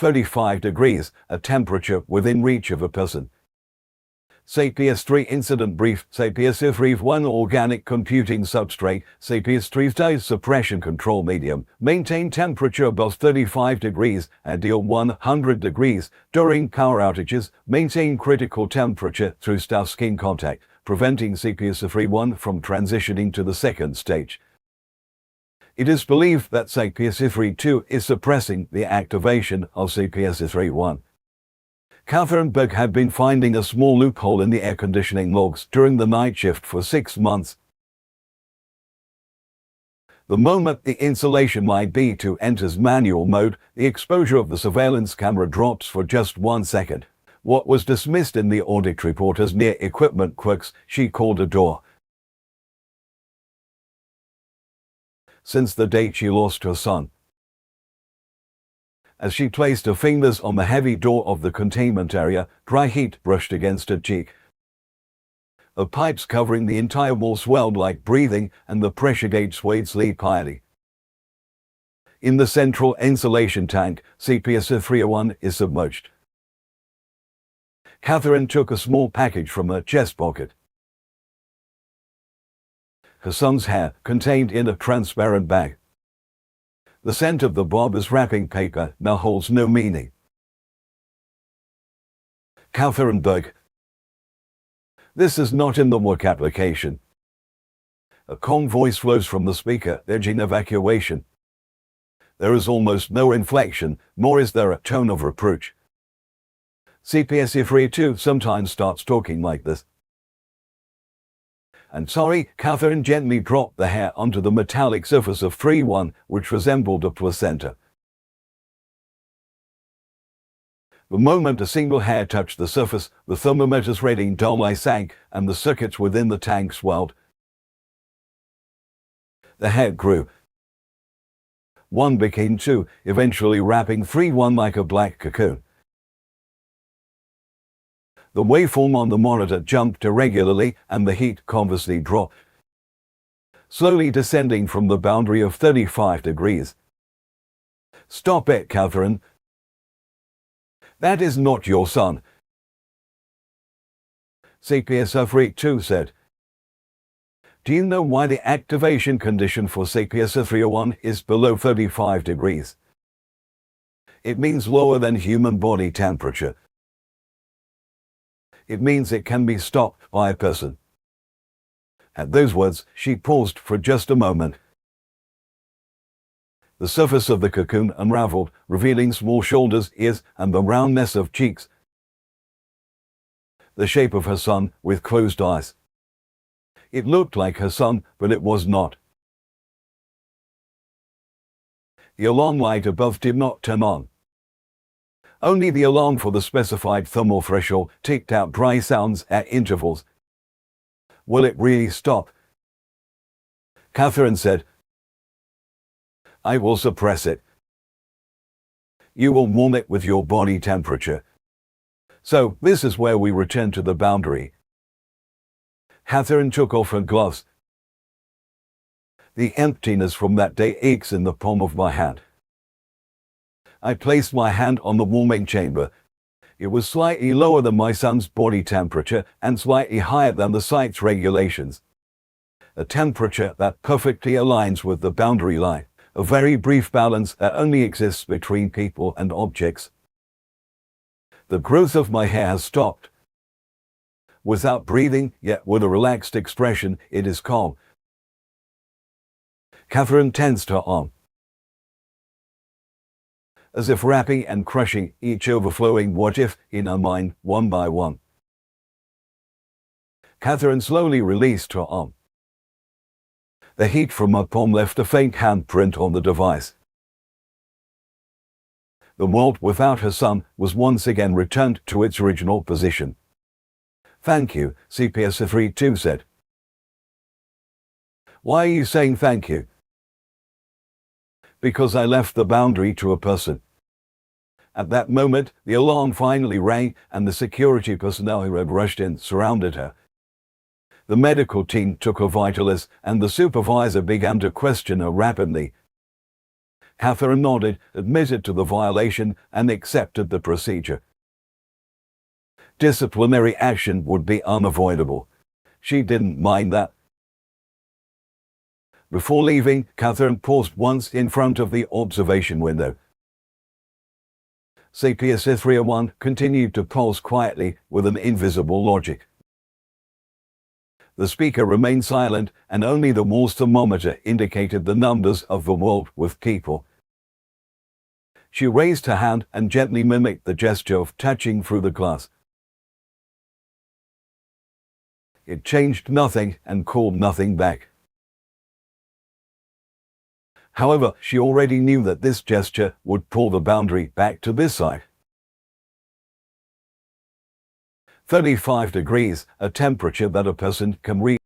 35 degrees, a temperature within reach of a person. SCP-003 Incident Brief. SCP-003 Organic Computing Substrate. SCP-003 Suppression Control Medium. Maintain temperature above 35 degrees, ideal 100 degrees. During power outages, maintain critical temperature through staff skin contact, preventing SCP-003 from transitioning to the second stage. It is believed that SCP-003 is suppressing the activation of SCP-003. Catherine Berg had been finding a small loophole in the air conditioning logs during the night shift for 6 months. The moment the installation light B2 enters manual mode, the exposure of the surveillance camera drops for just 1 second. What was dismissed in the audit report as near equipment quirks, she called a door. Since the date she lost her son. As she placed her fingers on the heavy door of the containment area, dry heat brushed against her cheek. The pipes covering the entire wall swelled like breathing, and the pressure gauge swayed sleepily. In the central insulation tank, SCP-003 is submerged. Catherine took a small package from her chest pocket. Her son's hair, contained in a transparent bag. The scent of the barber's wrapping paper now holds no meaning. Catherine Berg. This is not in the work application. A calm voice flows from the speaker, urging evacuation. There is almost no inflection, nor is there a tone of reproach. SCP-003 sometimes starts talking like this. "And sorry," Catherine gently dropped the hair onto the metallic surface of 3-1, which resembled a placenta. The moment a single hair touched the surface, the thermometer's reading dully sank, and the circuits within the tank swelled. The hair grew. 1 became 2, eventually wrapping 3-1 like a black cocoon. The waveform on the monitor jumped irregularly, and the heat conversely dropped, slowly descending from the boundary of 35 degrees. "Stop it, Catherine. That is not your son," SCP-003 said. "Do you know why the activation condition for SCP-003 is below 35 degrees? It means lower than human body temperature. It means it can be stopped by a person." At those words, she paused for just a moment. The surface of the cocoon unraveled, revealing small shoulders, ears, and the roundness of cheeks. The shape of her son, with closed eyes. It looked like her son, but it was not. The alarm light above did not turn on. Only the alarm for the specified thermal threshold ticked out dry sounds at intervals. "Will it really stop?" Catherine said. "I will suppress it. You will warm it with your body temperature. So, this is where we return to the boundary." Catherine took off her gloves. "The emptiness from that day aches in the palm of my hand." I placed my hand on the warming chamber. It was slightly lower than my son's body temperature and slightly higher than the site's regulations. A temperature that perfectly aligns with the boundary line, a very brief balance that only exists between people and objects. The growth of my hair has stopped. Without breathing, yet with a relaxed expression, it is calm. Catherine tensed her arm, as if wrapping and crushing each overflowing what-if in her mind, one by one. Catherine slowly released her arm. The heat from her palm left a faint handprint on the device. The world without her son was once again returned to its original position. "Thank you," SCP-003 said. "Why are you saying thank you?" "Because I left the boundary to a person." At that moment, the alarm finally rang, and the security personnel who had rushed in surrounded her. The medical team took her vitals, and the supervisor began to question her rapidly. Catherine nodded, admitted to the violation, and accepted the procedure. Disciplinary action would be unavoidable. She didn't mind that. Before leaving, Catherine paused once in front of the observation window. SCP-003 continued to pulse quietly with an invisible logic. The speaker remained silent, and only the Morse thermometer indicated the numbers of the world with people. She raised her hand and gently mimicked the gesture of touching through the glass. It changed nothing and called nothing back. However, she already knew that this gesture would pull the boundary back to this side. 35 degrees, a temperature that a person can reach.